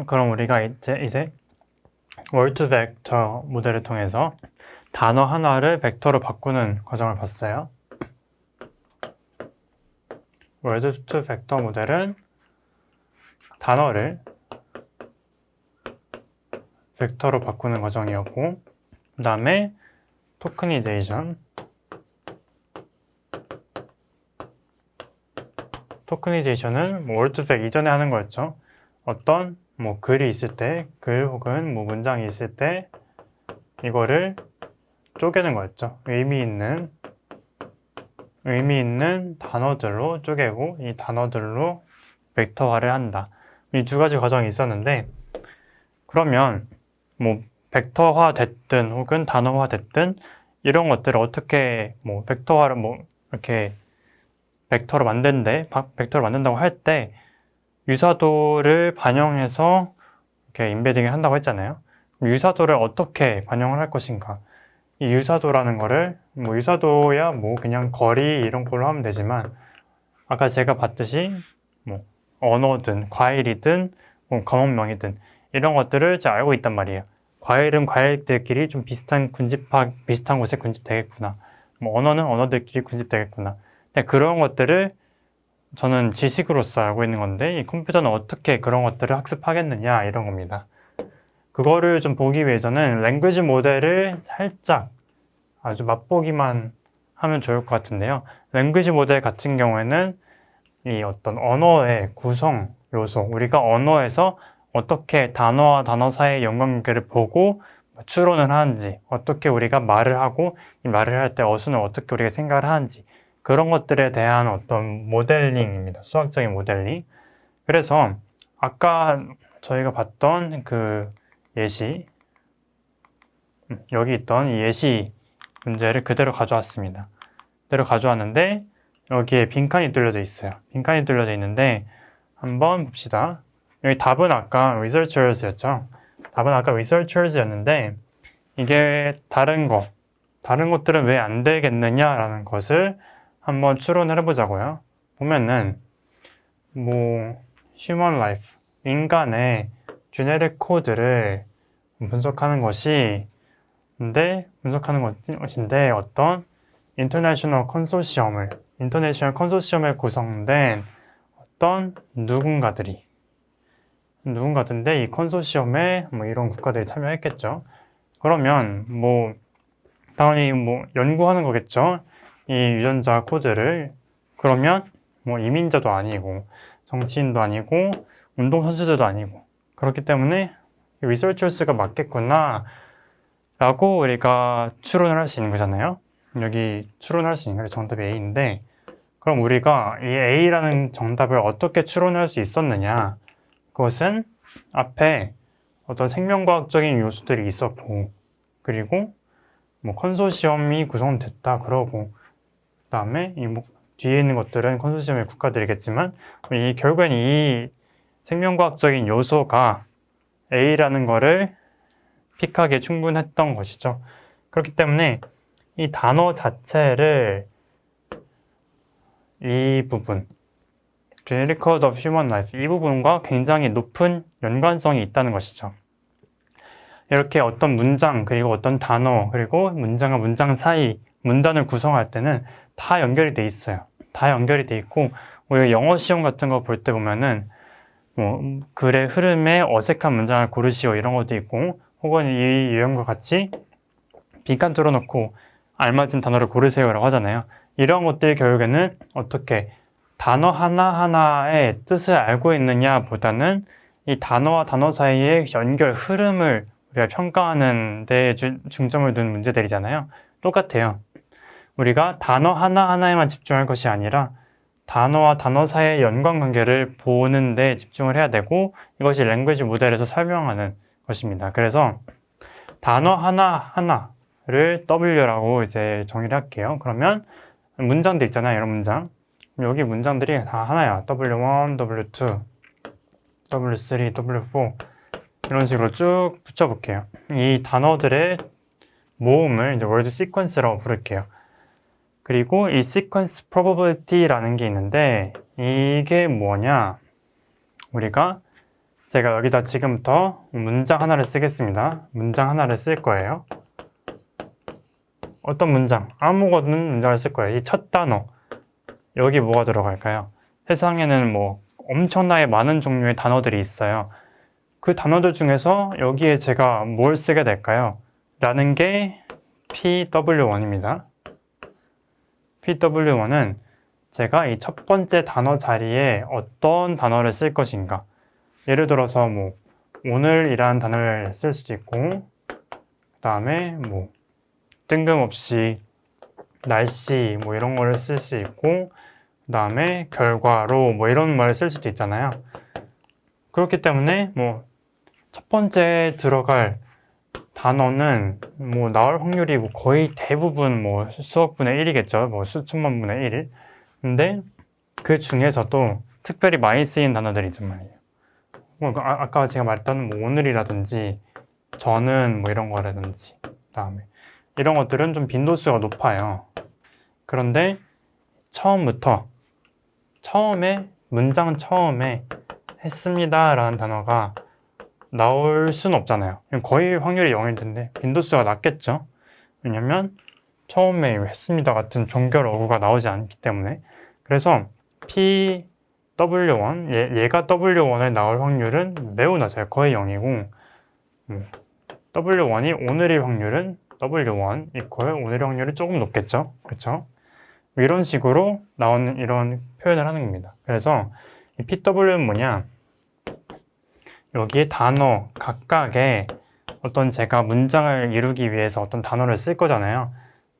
그럼 우리가 이제 월드 벡터 모델을 통해서 단어 하나를 벡터로 바꾸는 과정을 봤어요. 월드 투 벡터 모델은 단어를 벡터로 바꾸는 과정이었고, 그 다음에 토크니제이션은 월드 벡 이전에 하는 거였죠. 어떤 글이 있을 때, 글 혹은 문장이 있을 때 이거를 쪼개는 거였죠. 의미 있는 단어들로 쪼개고 이 단어들로 벡터화를 한다. 이 두 가지 과정이 있었는데, 그러면 벡터화 됐든 혹은 단어화 됐든 이런 것들을 어떻게 벡터화를 이렇게 벡터로 만든다고 할 때 유사도를 반영해서 이렇게 인베딩을 한다고 했잖아요. 유사도를 어떻게 반영을 할 것인가? 이 유사도라는 거를 유사도야 그냥 거리 이런 걸로 하면 되지만, 아까 제가 봤듯이 언어든 과일이든 과목명이든 이런 것들을 잘 알고 있단 말이에요. 과일은 과일들끼리 좀 비슷한 곳에 군집되겠구나. 언어는 언어들끼리 군집되겠구나. 그런 것들을 저는 지식으로서 알고 있는 건데, 이 컴퓨터는 어떻게 그런 것들을 학습하겠느냐 이런 겁니다. 그거를 좀 보기 위해서는 랭귀지 모델을 살짝 아주 맛보기만 하면 좋을 것 같은데요. 랭귀지 모델 같은 경우에는 이 어떤 언어의 구성 요소, 우리가 언어에서 어떻게 단어와 단어 사이의 연관관계를 보고 추론을 하는지, 어떻게 우리가 말을 하고 이 말을 할 때 어순을 어떻게 우리가 생각을 하는지, 그런 것들에 대한 어떤 모델링입니다. 수학적인 모델링. 그래서 아까 저희가 봤던 그 예시, 여기 있던 이 예시 문제를 그대로 가져왔습니다. 그대로 가져왔는데 여기에 빈칸이 뚫려져 있어요. 빈칸이 뚫려져 있는데 한번 봅시다. 여기 답은 아까 researchers였죠. 답은 아까 researchers였는데 이게 다른 것들은 왜 안 되겠느냐라는 것을 한번 추론을 해보자고요. 보면은 human life, 인간의 genetic 코드를 분석하는 것인데 어떤 인터내셔널 컨소시엄에 구성된 어떤 누군가들인데 이 컨소시엄에 이런 국가들이 참여했겠죠. 그러면 당연히 연구하는 거겠죠. 이 유전자 코드를. 그러면 이민자도 아니고 정치인도 아니고 운동선수들도 아니고, 그렇기 때문에 리서처스가 맞겠구나 라고 우리가 추론을 할 수 있는 거잖아요. 여기 추론할 수 있는 게 정답이 A인데, 그럼 우리가 이 A라는 정답을 어떻게 추론할 수 있었느냐? 그것은 앞에 어떤 생명과학적인 요소들이 있었고, 그리고 컨소시엄이 구성됐다 그러고, 그 다음에 뒤에 있는 것들은 컨소시엄의 국가들이겠지만, 결국엔 이 생명과학적인 요소가 A라는 거를 픽하기에 충분했던 것이죠. 그렇기 때문에 이 단어 자체를 이 부분, Genetic Code of Human Life, 이 부분과 굉장히 높은 연관성이 있다는 것이죠. 이렇게 어떤 문장, 그리고 어떤 단어, 그리고 문장과 문장 사이 문단을 구성할 때는 다 연결이 돼 있어요. 다 연결이 돼 있고, 우리가 영어 시험 같은 거 볼 때 보면은 글의 흐름에 어색한 문장을 고르시오 이런 것도 있고, 혹은 이 유형과 같이 빈칸 뚫어놓고 알맞은 단어를 고르세요라고 하잖아요. 이런 것들이 결국에는 어떻게 단어 하나하나의 뜻을 알고 있느냐 보다는 이 단어와 단어 사이의 연결 흐름을 우리가 평가하는 데 중점을 둔 문제들이잖아요. 똑같아요. 우리가 단어 하나하나에만 집중할 것이 아니라 단어와 단어 사이의 연관관계를 보는 데 집중을 해야 되고, 이것이 랭귀지 모델에서 설명하는 것입니다. 그래서 단어 하나하나를 W라고 이제 정의를 할게요. 그러면 문장들 있잖아요. 이런 문장. 여기 문장들이 다 하나야. W1, W2, W3, W4 이런 식으로 쭉 붙여볼게요. 이 단어들의 모음을 이제 word sequence라고 부를게요. 그리고 이 sequence probability라는 게 있는데, 이게 뭐냐? 우리가 제가 여기다 지금부터 문장 하나를 쓰겠습니다. 문장 하나를 쓸 거예요. 어떤 문장? 아무거나 문장을 쓸 거예요. 이 첫 단어. 여기 뭐가 들어갈까요? 세상에는 뭐 엄청나게 많은 종류의 단어들이 있어요. 그 단어들 중에서 여기에 제가 뭘 쓰게 될까요? 라는 게 PW1입니다. PW1은 제가 이 첫 번째 단어 자리에 어떤 단어를 쓸 것인가. 예를 들어서 뭐 오늘이라는 단어를 쓸 수도 있고, 그 다음에 뭐 뜬금없이 날씨 뭐 이런 거를 쓸 수 있고, 그 다음에 결과로 뭐 이런 말을 쓸 수도 있잖아요. 그렇기 때문에 뭐 첫 번째 들어갈 단어는 뭐 나올 확률이 뭐 거의 대부분 뭐 수억 분의 1이겠죠. 뭐 수천만 분의 1. 근데 그 중에서도 특별히 많이 쓰인 단어들이 있단 말이에요. 뭐 아까 제가 말했던 뭐 오늘이라든지 저는 뭐 이런 거라든지 그다음에 이런 것들은 좀 빈도수가 높아요. 그런데 문장 처음에 했습니다 라는 단어가 나올 수는 없잖아요. 거의 확률이 0일 텐데 빈도수가 낮겠죠. 왜냐면 처음에 했습니다 같은 종결 어구가 나오지 않기 때문에. 그래서 PW1, 얘가 W1에 나올 확률은 매우 낮아요. 거의 0이고 W1이 오늘의 확률은 W1 이퀄 오늘의 확률이 조금 높겠죠. 그렇죠? 이런 식으로 나오는 이런 표현을 하는 겁니다. 그래서 이 PW는 뭐냐? 여기에 단어 각각의 어떤 제가 문장을 이루기 위해서 어떤 단어를 쓸 거잖아요.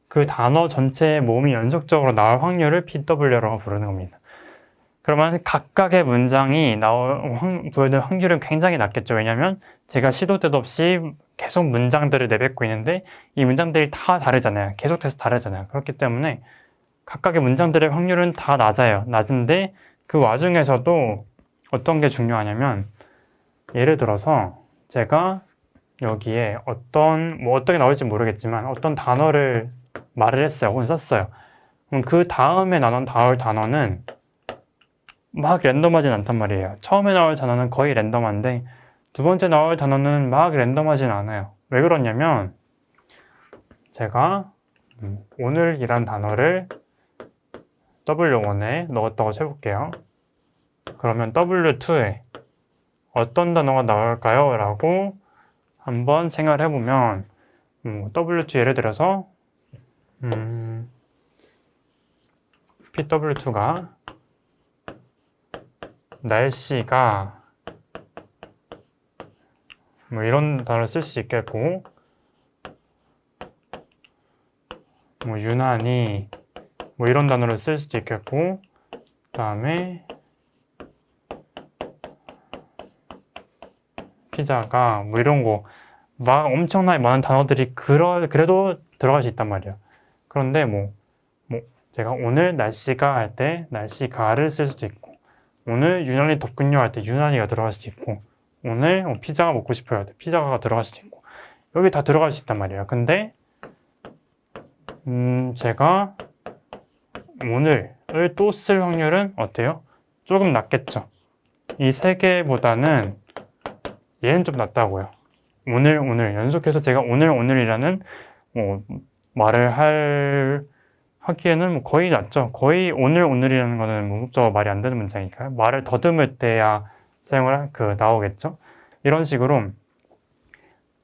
그 단어 전체의 모음이 연속적으로 나올 확률을 PW라고 부르는 겁니다. 그러면 각각의 문장이 보여줄 확률은 굉장히 낮겠죠. 왜냐하면 제가 시도 때도 없이 계속 문장들을 내뱉고 있는데 이 문장들이 다 다르잖아요. 계속해서 다르잖아요. 그렇기 때문에 각각의 문장들의 확률은 다 낮아요. 낮은데 그 와중에서도 어떤 게 중요하냐면 예를 들어서 제가 여기에 어떻게 나올지 모르겠지만 어떤 단어를 말을 했어요. 혹은 썼어요. 그럼 그 다음에 나올 단어는 막 랜덤하진 않단 말이에요. 처음에 나올 단어는 거의 랜덤한데 두 번째 나올 단어는 막 랜덤하진 않아요. 왜 그러냐면 제가 오늘이란 단어를 W1에 넣었다고 쳐볼게요. 그러면 W2에 어떤 단어가 나올까요? 라고 한번 생각을 해보면 W2 예를 들어서 PW2가 날씨가 뭐 이런 단어를 쓸 수 있겠고 뭐 유난히 뭐 이런 단어를 쓸 수도 있겠고 그 다음에 피자가 뭐 이런 거 막 엄청나게 많은 단어들이 그래도 들어갈 수 있단 말이에요. 그런데 뭐 제가 오늘 날씨가 할 때 날씨가를 쓸 수도 있고 오늘 유난히 덥군요 할 때 유난히가 들어갈 수도 있고 오늘 피자가 먹고 싶어요 할 때 피자가 들어갈 수도 있고 여기 다 들어갈 수 있단 말이에요. 근데 제가 오늘을 또 쓸 확률은 어때요? 조금 낮겠죠. 이 세 개보다는 얘는 좀 낮다고요. 오늘 연속해서 제가 오늘이라는 말을 하기에는 뭐 거의 낮죠. 거의 오늘이라는 거는 목적어 말이 안 되는 문장이니까요. 말을 더듬을 때야 나오겠죠. 이런 식으로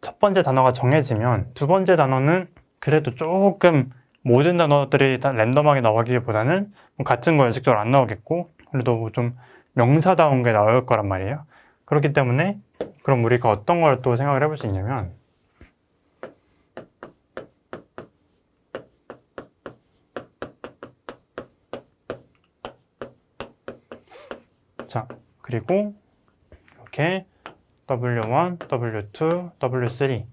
첫 번째 단어가 정해지면 두 번째 단어는 그래도 조금 모든 단어들이 다 랜덤하게 나오기보다는 같은 거 연속적으로 안 나오겠고 그래도 좀 명사다운 게 나올 거란 말이에요. 그렇기 때문에 그럼 우리가 어떤 걸 또 생각을 해볼 수 있냐면 자, 그리고 이렇게 W1, W2, W3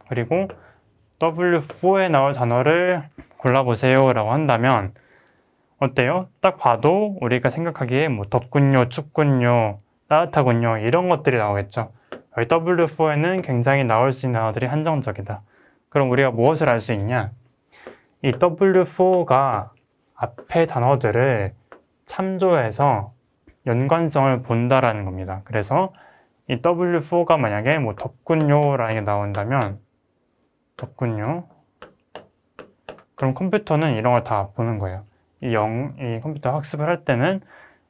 그리고 W4에 나올 단어를 골라보세요 라고 한다면 어때요? 딱 봐도 우리가 생각하기에 뭐 덥군요, 춥군요, 따뜻하군요 이런 것들이 나오겠죠. 여기 W4에는 굉장히 나올 수 있는 단어들이 한정적이다. 그럼 우리가 무엇을 알 수 있냐? 이 W4가 앞에 단어들을 참조해서 연관성을 본다라는 겁니다. 그래서 이 W4가 만약에 뭐 덥군요라는 게 나온다면 덥군요. 그럼 컴퓨터는 이런 걸 다 보는 거예요. 이 컴퓨터 학습을 할 때는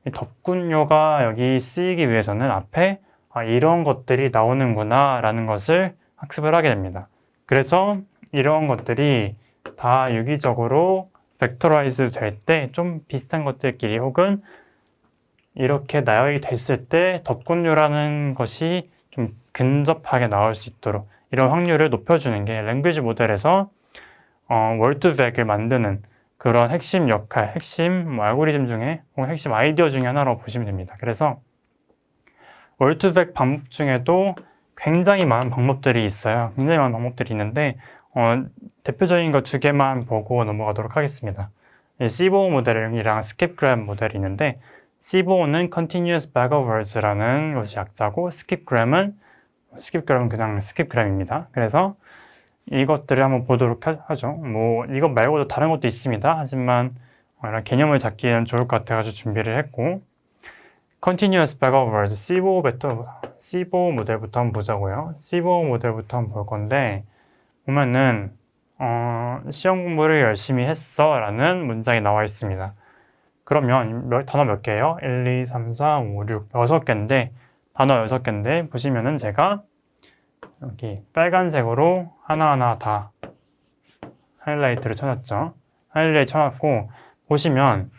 이 덥군요가 여기 쓰이기 위해서는 앞에 이런 것들이 나오는구나 라는 것을 학습을 하게 됩니다. 그래서 이런 것들이 다 유기적으로 벡터라이즈 될 때 좀 비슷한 것들끼리 혹은 이렇게 나열이 됐을 때 덥군요라는 것이 좀 근접하게 나올 수 있도록 이런 확률을 높여주는 게 랭귀지 모델에서 월드벡을 만드는 그런 핵심 역할, 핵심 알고리즘 중에 혹은 핵심 아이디어 중에 하나라고 보시면 됩니다. 그래서 월드벡 방법 중에도 굉장히 많은 방법들이 있어요. 굉장히 많은 방법들이 있는데 대표적인 거 두 개만 보고 넘어가도록 하겠습니다. C5 모델이랑 스킵그램 모델이 있는데 C5는 Continuous Bag of Words라는 것이 약자고 스킵그램은 그냥 스킵그램입니다. 그래서 이것들을 한번 보도록 하죠. 뭐 이것 말고도 다른 것도 있습니다. 하지만 이런 개념을 잡기에는 좋을 것 같아가지고 준비를 했고 Continuous Bag of Words C5 모델부터 한번 보자고요. C5 모델부터 한번 볼 건데 보면은 시험 공부를 열심히 했어 라는 문장이 나와 있습니다. 그러면 단어 몇 개예요? 1, 2, 3, 4, 5, 6, 6개인데 단어 6개인데 보시면은 제가 여기 빨간색으로 하나하나 다 하이라이트를 쳐놨죠. 하이라이트 쳐놨고 보시면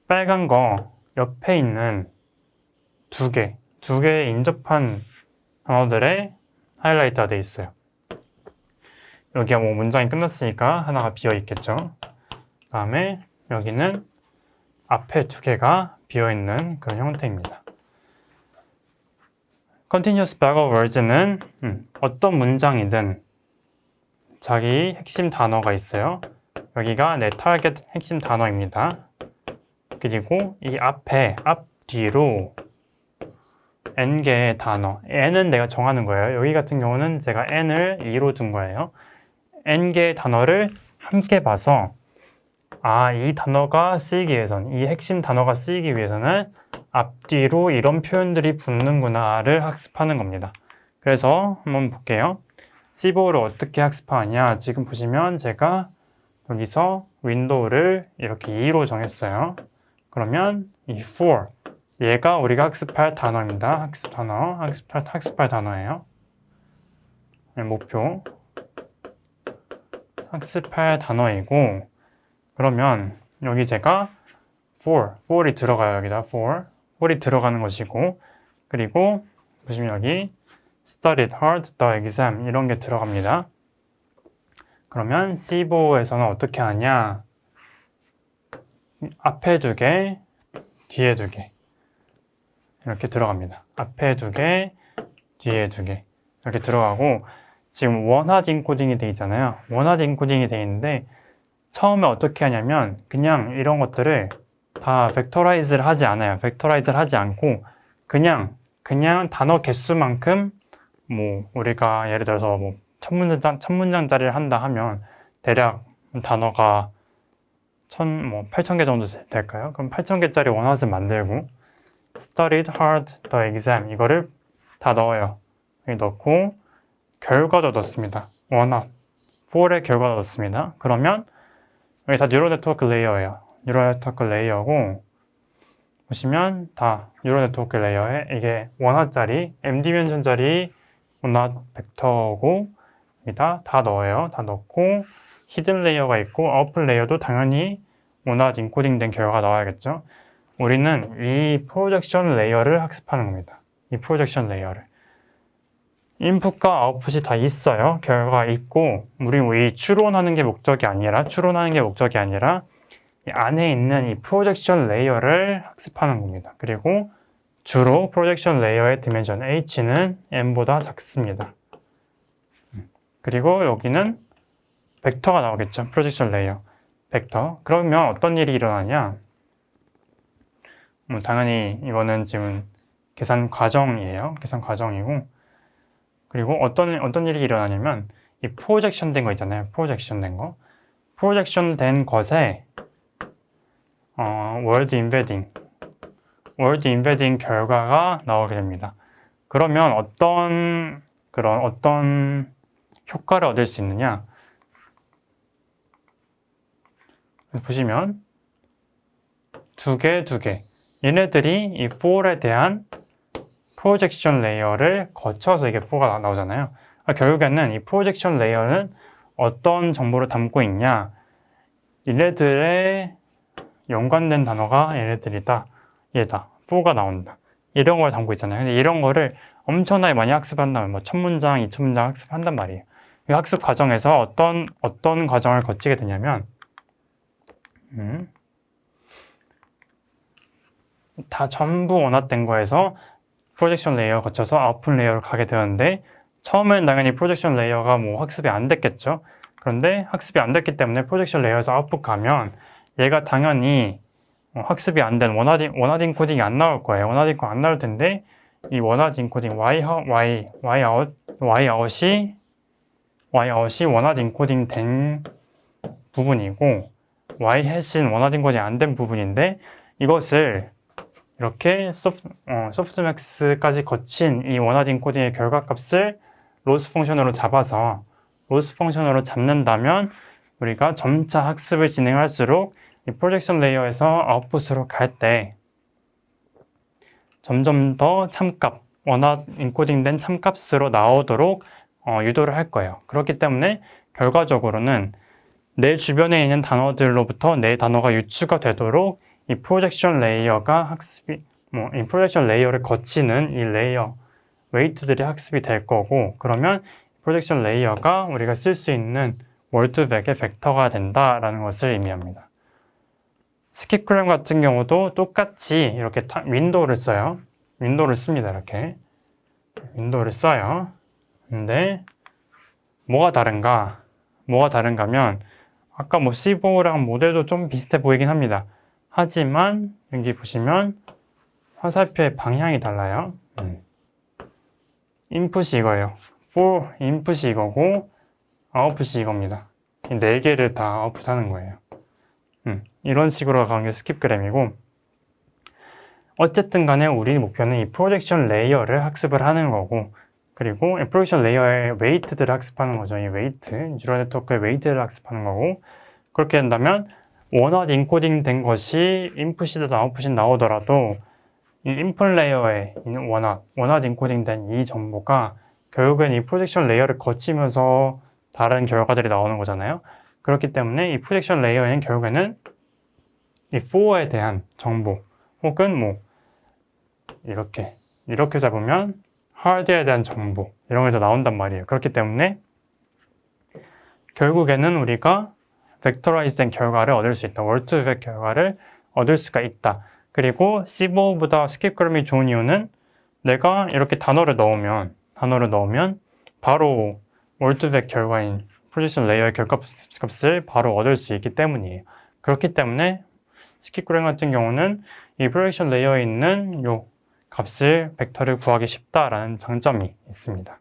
빨간 거 옆에 있는 두 개의 인접한 단어들에 하이라이트가 되어 있어요. 여기가 뭐 문장이 끝났으니까 하나가 비어 있겠죠. 그 다음에 여기는 앞에 두 개가 비어 있는 그런 형태입니다. Continuous Bag of Words는 어떤 문장이든 자기 핵심 단어가 있어요. 여기가 내 타겟 핵심 단어입니다. 그리고 이 앞뒤로 n개의 단어, n은 내가 정하는 거예요. 여기 같은 경우는 제가 n을 2로 둔 거예요. n개의 단어를 함께 봐서 이 단어가 쓰이기 위해서는, 이 핵심 단어가 쓰이기 위해서는 앞뒤로 이런 표현들이 붙는구나를 학습하는 겁니다. 그래서 한번 볼게요. C5를 어떻게 학습하느냐. 지금 보시면 제가 여기서 윈도우를 이렇게 2로 정했어요. 그러면 이 for, 얘가 우리가 학습할 단어입니다. 학습할 단어예요. 목표. 학습할 단어이고, 그러면 여기 제가 for이 들어가요. 여기다 for이 들어가는 것이고, 그리고 보시면 여기 studied hard the exam 이런 게 들어갑니다. 그러면 C5에서는 어떻게 하냐? 앞에 두 개, 뒤에 두 개 이렇게 들어갑니다. 앞에 두 개, 뒤에 두 개 이렇게 들어가고 지금 원하드 인코딩이 돼 있잖아요. 원하드 인코딩이 돼 있는데 처음에 어떻게 하냐면 그냥 이런 것들을 다 벡터라이즈를 하지 않아요. 벡터라이즈를 하지 않고 그냥 단어 개수만큼 뭐 우리가 예를 들어서 뭐 천문장짜리를 한다 하면 대략 단어가 8,000개 정도 될까요? 그럼 8,000개짜리 원하드 만들고 studied hard the exam 이거를 다 넣어요. 여기 넣고 결과도 넣습니다. 원하드 for의 결과도 넣습니다. 그러면 여기 다 뉴럴 네트워크 레이어예요. 뉴럴 네트워크 레이어고 보시면 다 뉴럴 네트워크 레이어에 이게 원하짜리 m디멘션짜리 원하드 벡터고 여기다 다 넣어요. 다 넣고 히든 레이어가 있고 아웃풋 레이어도 당연히 원하드 인코딩된 결과가 나와야겠죠. 우리는 이 프로젝션 레이어를 학습하는 겁니다. 이 프로젝션 레이어를. 인풋과 아웃풋이 다 있어요. 결과가 있고 우리 이 추론하는 게 목적이 아니라 이 안에 있는 이 프로젝션 레이어를 학습하는 겁니다. 그리고 주로 프로젝션 레이어의 디멘션 h는 n보다 작습니다. 그리고 여기는 벡터가 나오겠죠. 프로젝션 레이어 벡터. 그러면 어떤 일이 일어나냐? 당연히 이거는 지금 계산 과정이에요. 계산 과정이고 그리고 어떤 일이 일어나냐면 이 프로젝션 된 거 있잖아요. 프로젝션 된 것에 월드 임베딩 결과가 나오게 됩니다. 그러면 어떤 효과를 얻을 수 있느냐? 보시면 두 개. 얘네들이 이 4에 대한 프로젝션 레이어를 거쳐서 이게 4가 나오잖아요. 결국에는 이 프로젝션 레이어는 어떤 정보를 담고 있냐? 얘네들의 연관된 단어가 얘네들이다. 얘다. 4가 나온다. 이런 걸 담고 있잖아요. 근데 이런 거를 엄청나게 많이 학습한다면 뭐 1000문장, 2000문장 학습한단 말이에요. 이 학습 과정에서 어떤 과정을 거치게 되냐면 다 전부 원화된 거에서 프로젝션 레이어 거쳐서 아웃풋 레이어로 가게 되는데 처음엔 당연히 프로젝션 레이어가 뭐 학습이 안 됐겠죠. 그런데 학습이 안 됐기 때문에 프로젝션 레이어에서 아웃풋 가면 얘가 당연히 학습이 안 된 원화딩 코딩이 안 나올 거예요. 원화딩 코딩 안 나올 텐데 이 원화딩 코딩 y-out이 원화딩 코딩 된 부분이고 y-hat은 원화딩 코딩 안 된 부분인데 이것을 이렇게 소프트맥스까지 거친 이 원화딩 코딩의 결과값을 로스 펑션으로 잡아서 로스 펑션으로 잡는다면 우리가 점차 학습을 진행할수록 이 프로젝션 레이어에서 아웃풋으로 갈 때 점점 더 참값, 원화 인코딩된 참값으로 나오도록 유도를 할 거예요. 그렇기 때문에 결과적으로는 내 주변에 있는 단어들로부터 내 단어가 유추가 되도록 이 프로젝션 레이어가 이 프로젝션 레이어를 거치는 이 레이어, 웨이트들이 학습이 될 거고, 그러면 프로젝션 레이어가 우리가 쓸 수 있는 월드백의 벡터가 된다라는 것을 의미합니다. 스킵그램 같은 경우도 똑같이 이렇게 윈도우를 써요. 윈도우를 씁니다. 이렇게. 윈도우를 써요. 근데 뭐가 다른가면 아까 뭐 C4랑 모델도 좀 비슷해 보이긴 합니다. 하지만 여기 보시면 화살표의 방향이 달라요. 인풋이 이거예요. for 인풋이 이거고 아웃풋이 이겁니다. 이 4개를 다 아웃풋하는 거예요. 이런 식으로 가는 게 스킵그램이고 어쨌든 간에 우리 목표는 이 프로젝션 레이어를 학습을 하는 거고 그리고 이 프로젝션 레이어의 웨이트들을 학습하는 거죠. 이 웨이트, 뉴럴 네트워크의 웨이트를 학습하는 거고 그렇게 된다면 원화 인코딩 된 것이 인풋이든 아웃풋이 나오더라도 이 인풋 레이어에 있는 원화 인코딩 된 이 정보가 결국엔 이 프로젝션 레이어를 거치면서 다른 결과들이 나오는 거잖아요. 그렇기 때문에 이 프로젝션 레이어에는 결국에는 이 4에 대한 정보 혹은 뭐 이렇게 잡으면 하드에 대한 정보 이런 게 다 나온단 말이에요. 그렇기 때문에 결국에는 우리가 벡터라이즈된 결과를 얻을 수 있다. 월드백 결과를 얻을 수가 있다. 그리고 C4보다 스킵그램이 좋은 이유는 내가 이렇게 단어를 넣으면 바로 월드백 결과인 프로젝션 레이어의 결과값을 바로 얻을 수 있기 때문이에요. 그렇기 때문에 스킵그램 같은 경우는 이 프로젝션 레이어에 있는 요 값을 벡터를 구하기 쉽다라는 장점이 있습니다.